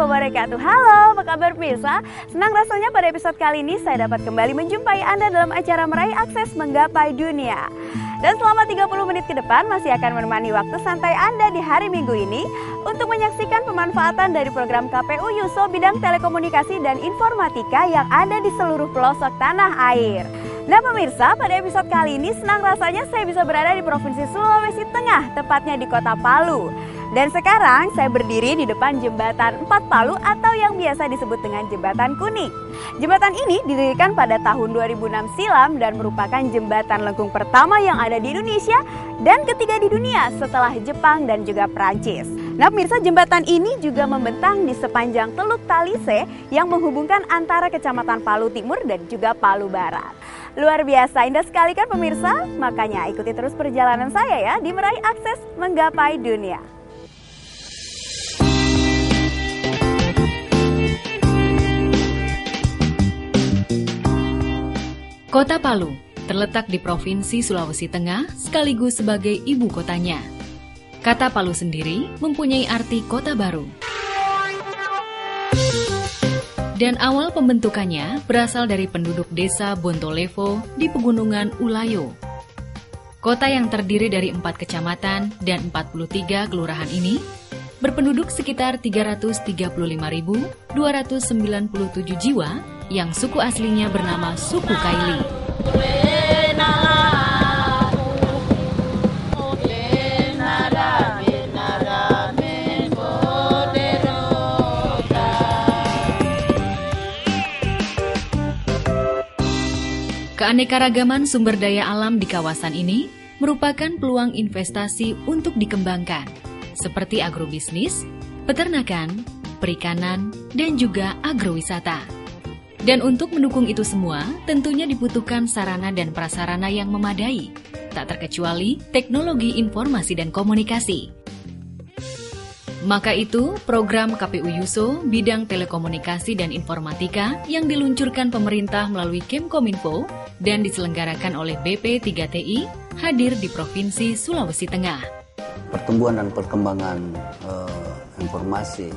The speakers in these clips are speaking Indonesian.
wabarakatuh. Halo, apa kabar pemirsa? Senang rasanya pada episode kali ini saya dapat kembali menjumpai Anda dalam acara Meraih Akses Menggapai Dunia. Dan selama 30 menit ke depan masih akan menemani waktu santai Anda di hari Minggu ini untuk menyaksikan pemanfaatan dari program KPU Yuso bidang telekomunikasi dan informatika yang ada di seluruh pelosok tanah air. Nah pemirsa, pada episode kali ini senang rasanya saya bisa berada di Provinsi Sulawesi Tengah, tepatnya di Kota Palu. Dan sekarang saya berdiri di depan Jembatan 4 Palu atau yang biasa disebut dengan Jembatan Kuning. Jembatan ini didirikan pada tahun 2006 silam dan merupakan jembatan lengkung pertama yang ada di Indonesia dan ketiga di dunia setelah Jepang dan juga Prancis. Nah pemirsa, jembatan ini juga membentang di sepanjang Teluk Talise yang menghubungkan antara Kecamatan Palu Timur dan juga Palu Barat. Luar biasa, indah sekali kan pemirsa? Makanya ikuti terus perjalanan saya ya di Meraih Akses Menggapai Dunia. Kota Palu terletak di Provinsi Sulawesi Tengah sekaligus sebagai ibu kotanya. Kata Palu sendiri mempunyai arti kota baru. Dan awal pembentukannya berasal dari penduduk desa Bontolevo di pegunungan Ulayo. Kota yang terdiri dari 4 kecamatan dan 43 kelurahan ini berpenduduk sekitar 335.297 jiwa yang suku aslinya bernama suku Kaili. Keanekaragaman sumber daya alam di kawasan ini merupakan peluang investasi untuk dikembangkan, seperti agrobisnis, peternakan, perikanan, dan juga agrowisata. Dan untuk mendukung itu semua, tentunya dibutuhkan sarana dan prasarana yang memadai, tak terkecuali teknologi informasi dan komunikasi. Maka itu, program KPU Yuso bidang telekomunikasi dan informatika yang diluncurkan pemerintah melalui Kemkominfo dan diselenggarakan oleh BP3TI hadir di Provinsi Sulawesi Tengah. Pertumbuhan dan perkembangan informasi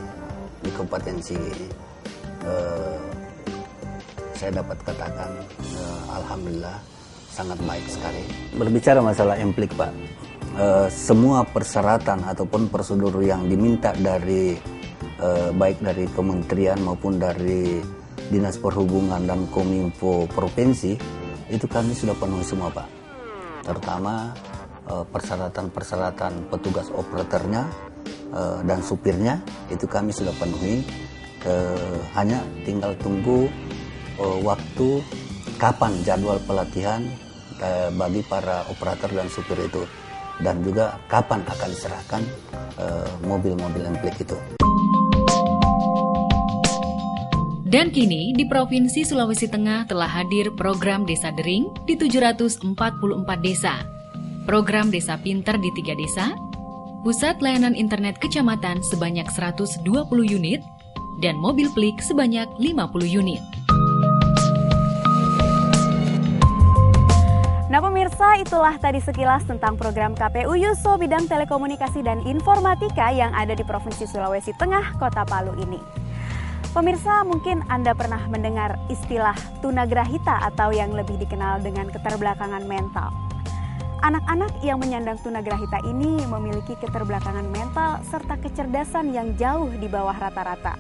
di Kabupaten Sigi, saya dapat katakan alhamdulillah sangat baik sekali. Berbicara masalah implik Pak, semua persyaratan ataupun prosedur yang diminta dari baik dari kementerian maupun dari Dinas Perhubungan dan Kominfo Provinsi itu kami sudah penuhi semua Pak. Terutama persyaratan-persyaratan petugas operatornya dan supirnya itu kami sudah penuhi. Hanya tinggal tunggu waktu kapan jadwal pelatihan bagi para operator dan supir itu, dan juga kapan akan diserahkan mobil-mobil implik itu. Dan kini di Provinsi Sulawesi Tengah telah hadir program Desa Dering di 744 desa, program Desa Pinter di 3 desa, pusat layanan internet kecamatan sebanyak 120 unit, dan mobil plik sebanyak 50 unit. Nah pemirsa, itulah tadi sekilas tentang program KPU Yuso bidang telekomunikasi dan informatika yang ada di Provinsi Sulawesi Tengah, Kota Palu ini. Pemirsa, mungkin Anda pernah mendengar istilah tunagrahita atau yang lebih dikenal dengan keterbelakangan mental. Anak-anak yang menyandang tunagrahita ini memiliki keterbelakangan mental serta kecerdasan yang jauh di bawah rata-rata.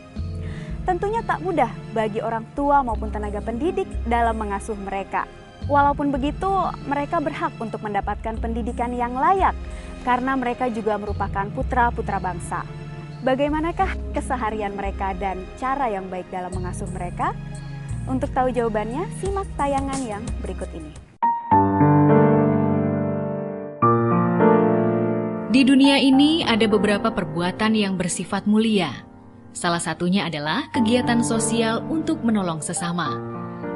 Tentunya tak mudah bagi orang tua maupun tenaga pendidik dalam mengasuh mereka. Walaupun begitu, mereka berhak untuk mendapatkan pendidikan yang layak karena mereka juga merupakan putra-putra bangsa. Bagaimanakah keseharian mereka dan cara yang baik dalam mengasuh mereka? Untuk tahu jawabannya, simak tayangan yang berikut ini. Di dunia ini ada beberapa perbuatan yang bersifat mulia. Salah satunya adalah kegiatan sosial untuk menolong sesama.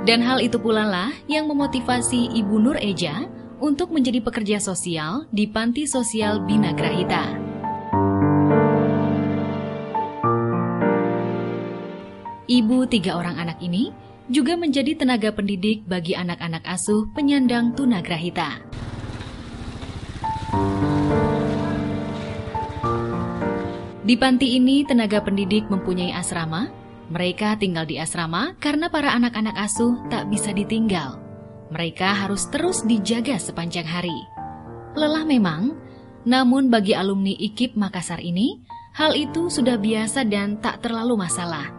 Dan hal itu pula lah yang memotivasi Ibu Nur Eja untuk menjadi pekerja sosial di Panti Sosial Bina Grahita. Ibu 3 orang anak ini juga menjadi tenaga pendidik bagi anak-anak asuh penyandang tunagrahita. Di panti ini, tenaga pendidik mempunyai asrama. Mereka tinggal di asrama karena para anak-anak asuh tak bisa ditinggal. Mereka harus terus dijaga sepanjang hari. Lelah memang, namun bagi alumni IKIP Makassar ini, hal itu sudah biasa dan tak terlalu masalah.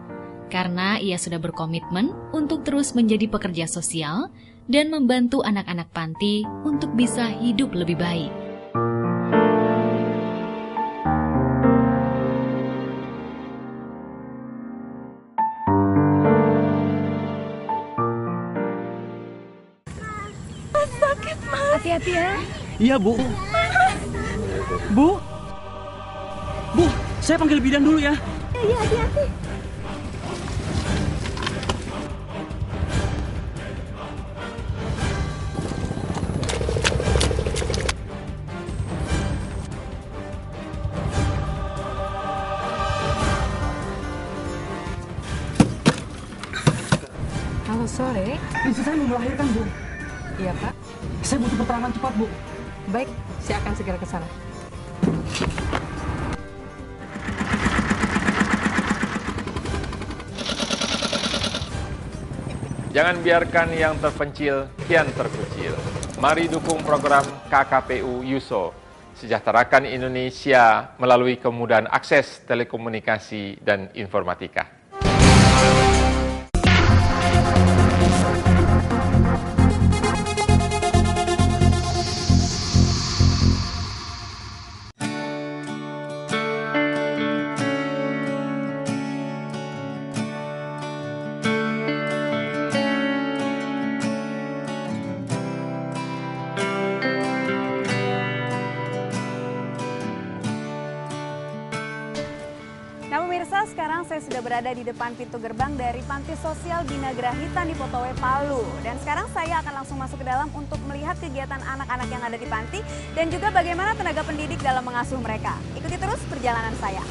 Karena ia sudah berkomitmen untuk terus menjadi pekerja sosial dan membantu anak-anak panti untuk bisa hidup lebih baik. Hati-hati ya. Iya, Bu. Bu? Bu, saya panggil bidan dulu ya. Iya, hati-hati. Halo, sore. Istri saya mau melahirkan, Bu. Iya, Pak. Saya butuh keterangan cepat, Bu. Baik, saya akan segera ke sana. Jangan biarkan yang terpencil kian terkucil. Mari dukung program KKPU Yuso. Sejahterakan Indonesia melalui kemudahan akses telekomunikasi dan informatika. Nah pemirsa, sekarang saya sudah berada di depan pintu gerbang dari Panti Sosial Bina Grahita di Potowe, Palu. Dan sekarang saya akan langsung masuk ke dalam untuk melihat kegiatan anak-anak yang ada di panti dan juga bagaimana tenaga pendidik dalam mengasuh mereka. Ikuti terus perjalanan saya.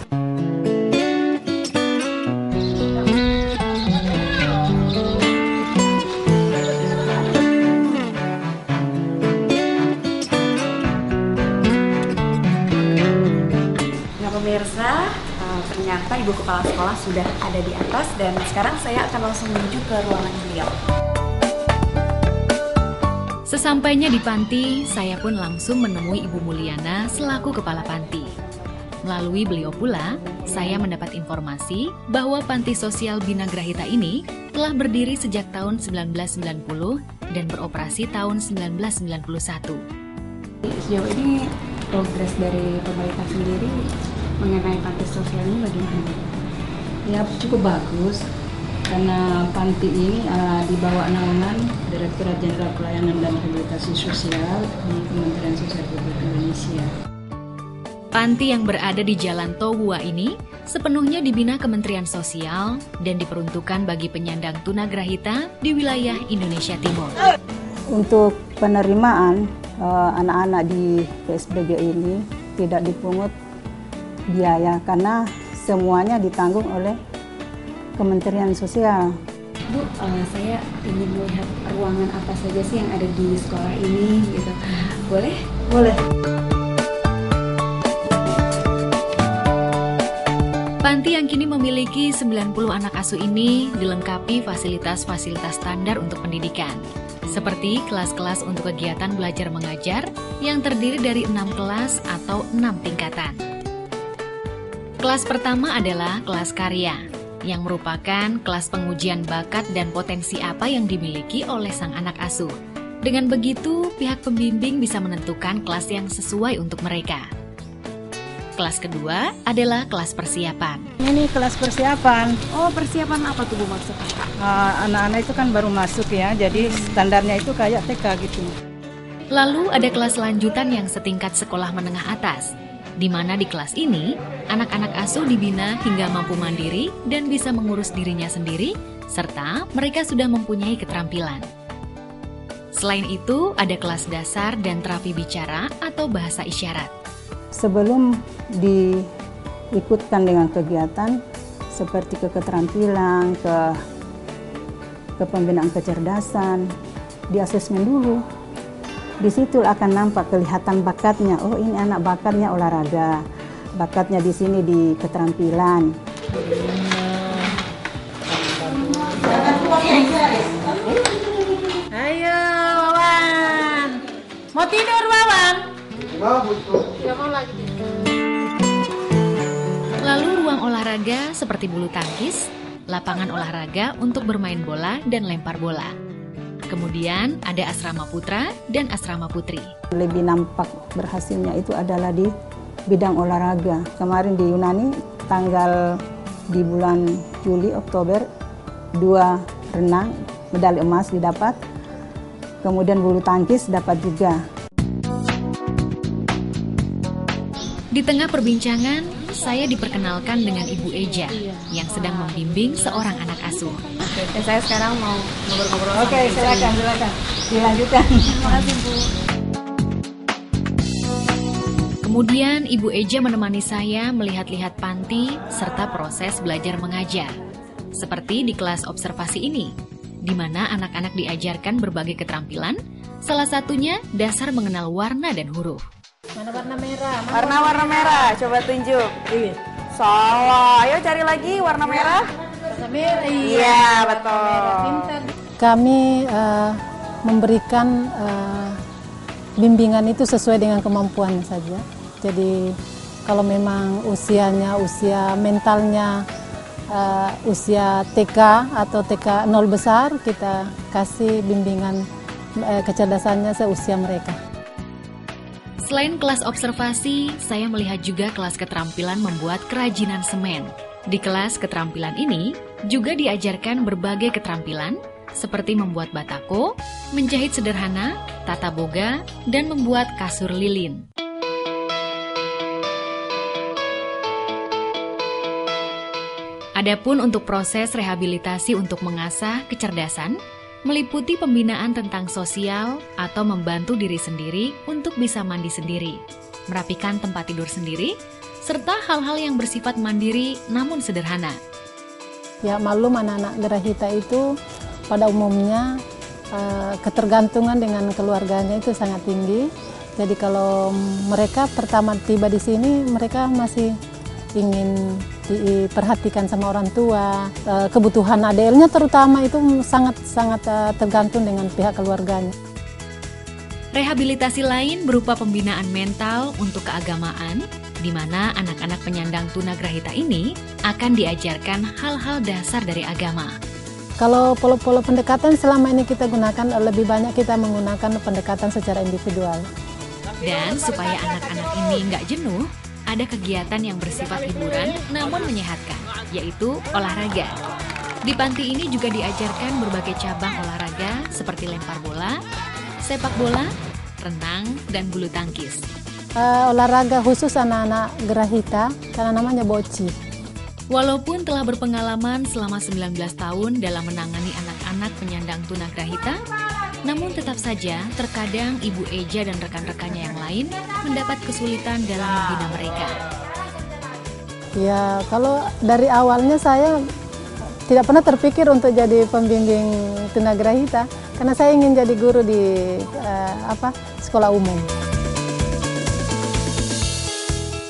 Nah pemirsa, ternyata Ibu Kepala Sekolah sudah ada di atas dan sekarang saya akan langsung menuju ke ruangan beliau. Sesampainya di panti, saya pun langsung menemui Ibu Mulyana selaku Kepala Panti. Melalui beliau pula, saya mendapat informasi bahwa Panti Sosial Bina Grahita ini telah berdiri sejak tahun 1990 dan beroperasi tahun 1991. Sejauh ini progres dari pemerintah sendiri mengenai panti sosial ini bagaimana? Ya cukup bagus karena panti ini di bawah naungan Direktorat Jenderal Pelayanan dan Rehabilitasi Sosial di Kementerian Sosial Republik Indonesia. Panti yang berada di Jalan Tohua ini sepenuhnya dibina Kementerian Sosial dan diperuntukkan bagi penyandang tunagrahita di wilayah Indonesia Timur. Untuk penerimaan anak-anak di PSBG ini tidak dipungut biaya karena semuanya ditanggung oleh Kementerian Sosial. Bu, saya ingin melihat ruangan apa saja sih yang ada di sekolah ini gitu. Boleh? Boleh. Panti yang kini memiliki 90 anak asuh ini dilengkapi fasilitas-fasilitas standar untuk pendidikan, seperti kelas-kelas untuk kegiatan belajar mengajar yang terdiri dari 6 kelas atau 6 tingkatan. Kelas pertama adalah kelas karya, yang merupakan kelas pengujian bakat dan potensi apa yang dimiliki oleh sang anak asuh. Dengan begitu, pihak pembimbing bisa menentukan kelas yang sesuai untuk mereka. Kelas kedua adalah kelas persiapan. Ini kelas persiapan. Oh, persiapan apa tuh Bu maksudnya? Anak-anak itu kan baru masuk ya, jadi standarnya itu kayak TK gitu. Lalu ada kelas lanjutan yang setingkat sekolah menengah atas, di mana di kelas ini, anak-anak asuh dibina hingga mampu mandiri dan bisa mengurus dirinya sendiri, serta mereka sudah mempunyai keterampilan. Selain itu, ada kelas dasar dan terapi bicara atau bahasa isyarat. Sebelum diikutkan dengan kegiatan seperti ke keterampilan, ke pembinaan kecerdasan, di asesmen dulu. Di situ akan nampak kelihatan bakatnya. Oh, ini anak bakatnya olahraga. bakatnya di sini di keterampilan. Ayo, Wawan. Mau tidur, Wawan? Ya mau lagi. Lalu ruang olahraga seperti bulu tangkis, lapangan olahraga untuk bermain bola dan lempar bola. Kemudian ada asrama putra dan asrama putri. Lebih nampak berhasilnya itu adalah di bidang olahraga. Kemarin di Yunani tanggal di bulan Juli, Oktober 2 renang, medali emas didapat. Kemudian bulu tangkis dapat juga. Di tengah perbincangan, saya diperkenalkan dengan Ibu Eja yang sedang membimbing seorang anak asuh. Oke, saya sekarang mau ngobrol-ngobrol. Oke, silakan. Dilanjutkan. Terima kasih, Bu. Kemudian Ibu Eja menemani saya melihat-lihat panti serta proses belajar mengajar. Seperti di kelas observasi ini, di mana anak-anak diajarkan berbagai keterampilan, salah satunya dasar mengenal warna dan huruf. Mana warna merah? Warna merah, coba tunjuk. Salah, ayo cari lagi warna merah. Warna merah. Iya, betul. Kami memberikan bimbingan itu sesuai dengan kemampuan saja. Jadi kalau memang usianya, usia mentalnya, usia TK atau TK 0 besar, kita kasih bimbingan kecerdasannya seusia mereka. Selain kelas observasi, saya melihat juga kelas keterampilan membuat kerajinan semen. Di kelas keterampilan ini juga diajarkan berbagai keterampilan seperti membuat batako, menjahit sederhana, tata boga, dan membuat kasur lilin. Adapun untuk proses rehabilitasi untuk mengasah kecerdasan, meliputi pembinaan tentang sosial atau membantu diri sendiri untuk bisa mandi sendiri, merapikan tempat tidur sendiri, serta hal-hal yang bersifat mandiri namun sederhana. Ya maklum anak-anak Gerahita itu pada umumnya ketergantungan dengan keluarganya itu sangat tinggi. Jadi kalau mereka pertama tiba di sini, mereka masih ingin diperhatikan sama orang tua. Kebutuhan ADL-nya terutama itu sangat tergantung dengan pihak keluarganya. Rehabilitasi lain berupa pembinaan mental untuk keagamaan, di mana anak-anak penyandang tunagrahita ini akan diajarkan hal-hal dasar dari agama. Kalau pola-pola pendekatan selama ini kita gunakan, lebih banyak kita menggunakan pendekatan secara individual. Dan supaya anak-anak ini nggak jenuh, ada kegiatan yang bersifat hiburan namun menyehatkan, yaitu olahraga. Di panti ini juga diajarkan berbagai cabang olahraga seperti lempar bola, sepak bola, renang, dan bulu tangkis. Olahraga khusus anak-anak Gerahita karena namanya boci. Walaupun telah berpengalaman selama 19 tahun dalam menangani anak-anak penyandang tunagrahita, namun tetap saja terkadang Ibu Eja dan rekan-rekannya yang lain mendapat kesulitan dalam membina mereka. Ya, kalau dari awalnya saya tidak pernah terpikir untuk jadi pembimbing tunagrahita karena saya ingin jadi guru di sekolah umum.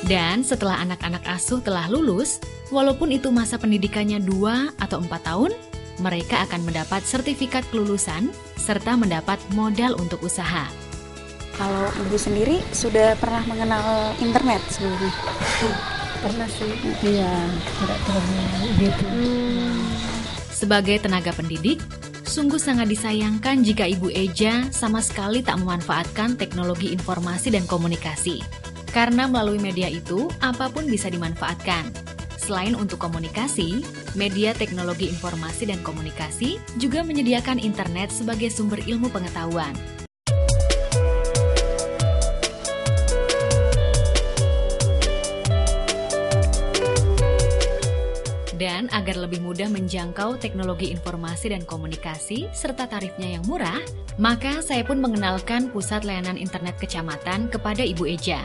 Dan setelah anak-anak asuh telah lulus, walaupun itu masa pendidikannya 2 atau 4 tahun, mereka akan mendapat sertifikat kelulusan serta mendapat modal untuk usaha. Kalau Ibu sendiri sudah pernah mengenal internet sebelumnya? Pernah sih. Iya, tidak pernah gitu. Sebagai tenaga pendidik, sungguh sangat disayangkan jika Ibu Eja sama sekali tak memanfaatkan teknologi informasi dan komunikasi. Karena melalui media itu, apapun bisa dimanfaatkan. Selain untuk komunikasi, media teknologi informasi dan komunikasi juga menyediakan internet sebagai sumber ilmu pengetahuan. Dan agar lebih mudah menjangkau teknologi informasi dan komunikasi serta tarifnya yang murah, maka saya pun mengenalkan Pusat Layanan Internet Kecamatan kepada Ibu Eja,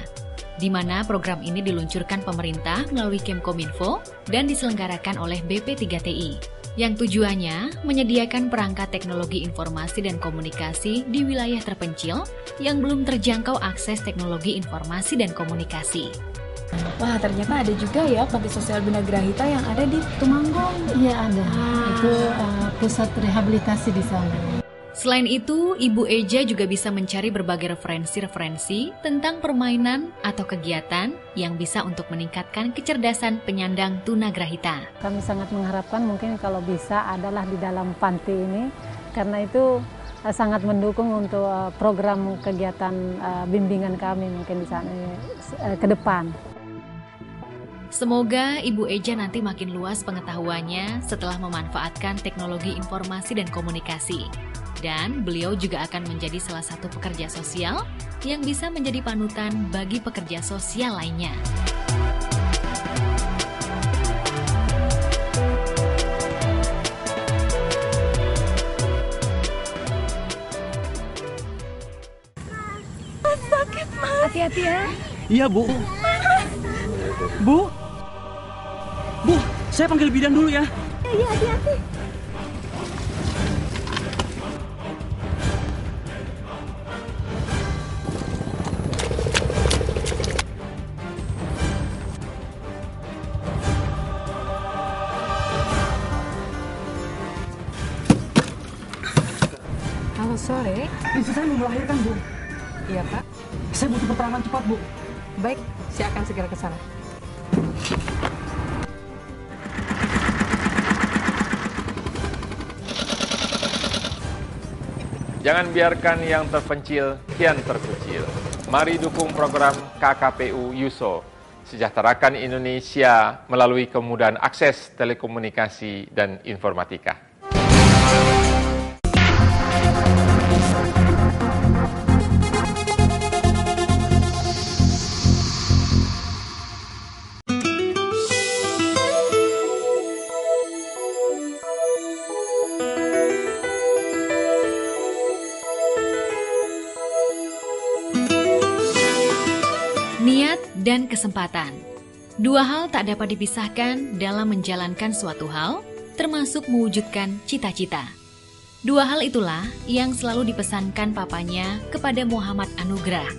di mana program ini diluncurkan pemerintah melalui Kemkominfo dan diselenggarakan oleh BP3TI, yang tujuannya menyediakan perangkat teknologi informasi dan komunikasi di wilayah terpencil yang belum terjangkau akses teknologi informasi dan komunikasi. Wah, ternyata ada juga ya panti sosial Bina Grahita yang ada di Tumanggung. Iya ada, itu pusat rehabilitasi di sana. Selain itu, Ibu Eja juga bisa mencari berbagai referensi tentang permainan atau kegiatan yang bisa untuk meningkatkan kecerdasan penyandang tunagrahita. Kami sangat mengharapkan mungkin kalau bisa adalah di dalam panti ini, karena itu sangat mendukung untuk program kegiatan bimbingan kami mungkin di sana ke depan. Semoga Ibu Eja nanti makin luas pengetahuannya setelah memanfaatkan teknologi informasi dan komunikasi. Dan beliau juga akan menjadi salah satu pekerja sosial yang bisa menjadi panutan bagi pekerja sosial lainnya. Sakit, Mas. Hati-hati ya. Iya, Bu. Bu, saya panggil bidan dulu ya. Iya, hati-hati. Halo, sore. Istri saya mau melahirkan, Bu. Iya, Pak. Saya butuh keterangan cepat, Bu. Baik, saya akan segera ke sana. Jangan biarkan yang terpencil kian terkucil. Mari dukung program KKPU Yuso, sejahterakan Indonesia melalui kemudahan akses telekomunikasi dan informatika. Niat dan kesempatan. Dua hal tak dapat dipisahkan dalam menjalankan suatu hal, termasuk mewujudkan cita-cita. Dua hal itulah yang selalu dipesankan papanya kepada Muhammad Anugrah.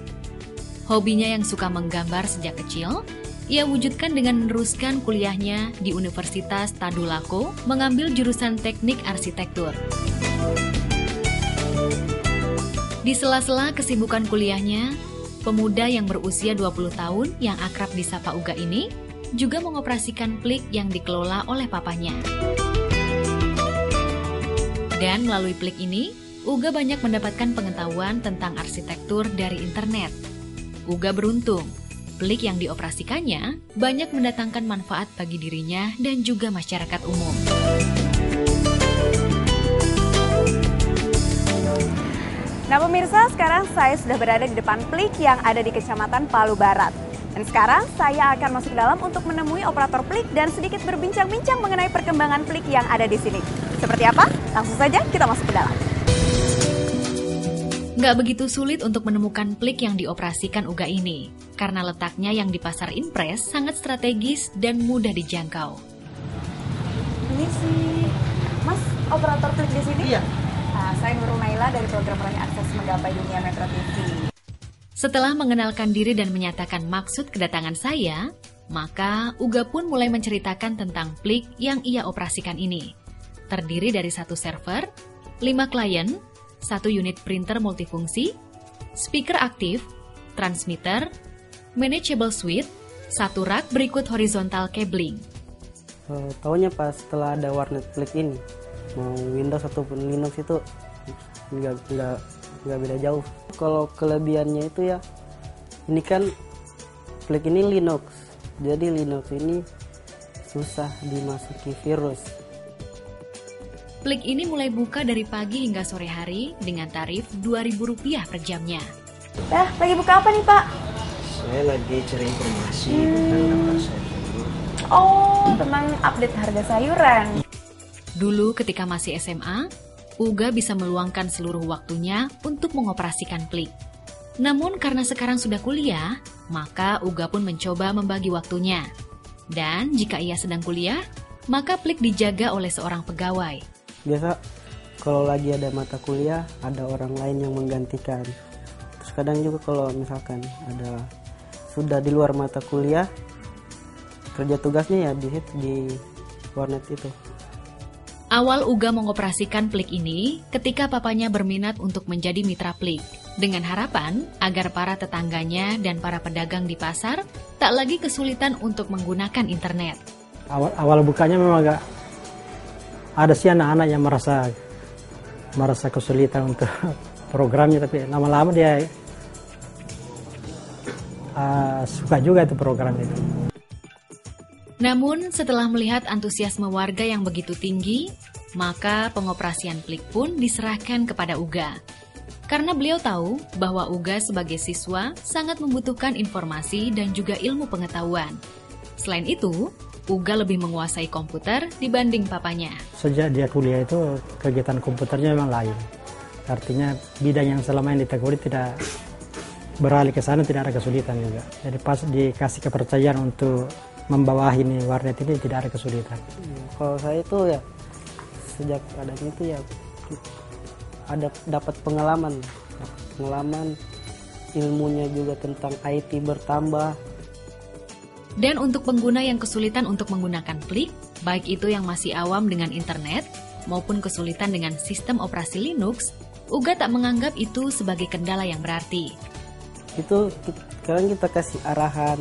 Hobinya yang suka menggambar sejak kecil, ia wujudkan dengan meneruskan kuliahnya di Universitas Tadulako mengambil jurusan teknik arsitektur. Di sela-sela kesibukan kuliahnya, pemuda yang berusia 20 tahun yang akrab disapa Uga ini juga mengoperasikan plik yang dikelola oleh papanya. Dan melalui plik ini, Uga banyak mendapatkan pengetahuan tentang arsitektur dari internet. Uga beruntung, plik yang dioperasikannya banyak mendatangkan manfaat bagi dirinya dan juga masyarakat umum. Nah pemirsa, sekarang saya sudah berada di depan plik yang ada di Kecamatan Palu Barat. Dan sekarang saya akan masuk ke dalam untuk menemui operator plik dan sedikit berbincang-bincang mengenai perkembangan plik yang ada di sini. Seperti apa? Langsung saja kita masuk ke dalam. Nggak begitu sulit untuk menemukan plik yang dioperasikan Uga ini, karena letaknya yang di Pasar Impres sangat strategis dan mudah dijangkau. Ini sih, Mas, operator plik di sini? Iya. Saya Nurul Naila dari program Meraih Akses Menggapai Dunia Metro TV. Setelah mengenalkan diri dan menyatakan maksud kedatangan saya, maka Uga pun mulai menceritakan tentang plik yang ia operasikan ini. Terdiri dari 1 server, 5 klien, 1 unit printer multifungsi, speaker aktif, transmitter, manageable suite, 1 rak berikut horizontal cabling. Tahunya pas setelah ada warnet plik ini, mau Windows ataupun Linux itu nggak beda jauh. Kalau kelebihannya itu ya, ini kan plik ini Linux, jadi Linux ini susah dimasuki virus. Plik ini mulai buka dari pagi hingga sore hari dengan tarif Rp2.000 per jamnya. Lagi buka apa nih Pak? Saya lagi cari informasi tentang daftar sayur. Oh, tentang update harga sayuran. Dulu ketika masih SMA, Uga bisa meluangkan seluruh waktunya untuk mengoperasikan plik. Namun karena sekarang sudah kuliah, maka Uga pun mencoba membagi waktunya. Dan jika ia sedang kuliah, maka plik dijaga oleh seorang pegawai. Biasa kalau lagi ada mata kuliah, ada orang lain yang menggantikan. Terus kadang juga kalau misalkan ada sudah di luar mata kuliah, kerja tugasnya ya di warnet itu. Awal Uga mengoperasikan Plik ini ketika papanya berminat untuk menjadi mitra Plik, dengan harapan agar para tetangganya dan para pedagang di pasar tak lagi kesulitan untuk menggunakan internet. Awal bukanya memang agak ada sih anak-anak yang merasa kesulitan untuk programnya, tapi lama-lama dia suka juga itu program itu. Namun setelah melihat antusiasme warga yang begitu tinggi, maka pengoperasian Plik pun diserahkan kepada Uga. Karena beliau tahu bahwa Uga sebagai siswa sangat membutuhkan informasi dan juga ilmu pengetahuan. Selain itu, Uga lebih menguasai komputer dibanding papanya. Sejak dia kuliah itu kegiatan komputernya memang lain. Artinya bidang yang selama ini ditekuni tidak beralih ke sana, tidak ada kesulitan juga. Jadi pas dikasih kepercayaan untuk membawahi ini warnet ini tidak ada kesulitan. Kalau saya itu ya sejak adanya itu ya ada dapat pengalaman, ilmunya juga tentang IT bertambah. Dan untuk pengguna yang kesulitan untuk menggunakan Plik, baik itu yang masih awam dengan internet maupun kesulitan dengan sistem operasi Linux, Uga tak menganggap itu sebagai kendala yang berarti. Itu sekarang kita kasih arahan,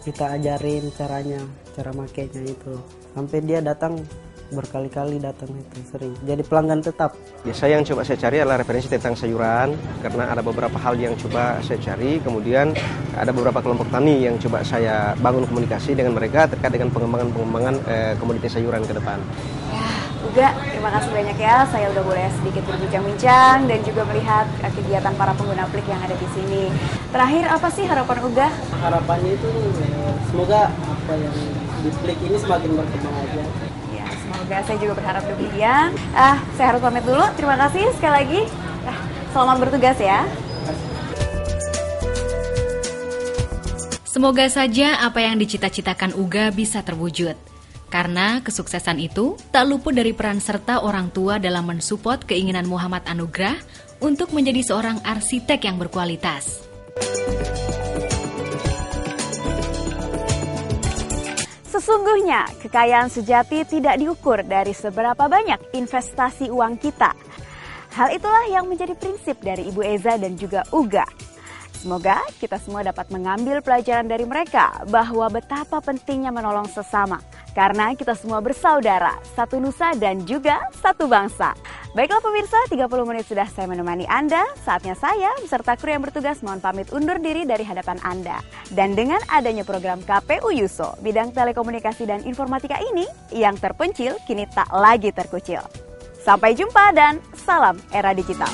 kita ajarin cara makainya itu. Sampai dia datang berkali-kali datang itu sering. Jadi pelanggan tetap. Biasa yang coba saya cari adalah referensi tentang sayuran, karena ada beberapa hal yang coba saya cari. Kemudian ada beberapa kelompok tani yang coba saya bangun komunikasi dengan mereka terkait dengan pengembangan komoditas sayuran ke depan. Uga, terima kasih banyak ya. Saya udah boleh sedikit berbincang-bincang dan juga melihat kegiatan para pengguna Plik yang ada di sini. Terakhir, apa sih harapan Uga? Harapannya itu semoga apa yang di Plik ini semakin berkembang aja. Ya, semoga, saya juga berharap demikian. Saya harus pamit dulu. Terima kasih sekali lagi. Selamat bertugas ya. Semoga saja apa yang dicita-citakan Uga bisa terwujud. Karena kesuksesan itu tak luput dari peran serta orang tua dalam mensupport keinginan Muhammad Anugrah untuk menjadi seorang arsitek yang berkualitas. Sesungguhnya, kekayaan sejati tidak diukur dari seberapa banyak investasi uang kita. Hal itulah yang menjadi prinsip dari Ibu Eza dan juga Uga. Semoga kita semua dapat mengambil pelajaran dari mereka bahwa betapa pentingnya menolong sesama. Karena kita semua bersaudara, satu nusa dan juga satu bangsa. Baiklah pemirsa, 30 menit sudah saya menemani Anda. Saatnya saya beserta kru yang bertugas mohon pamit undur diri dari hadapan Anda. Dan dengan adanya program KPU Yuso, bidang telekomunikasi dan informatika ini, yang terpencil kini tak lagi terkucil. Sampai jumpa dan salam era digital.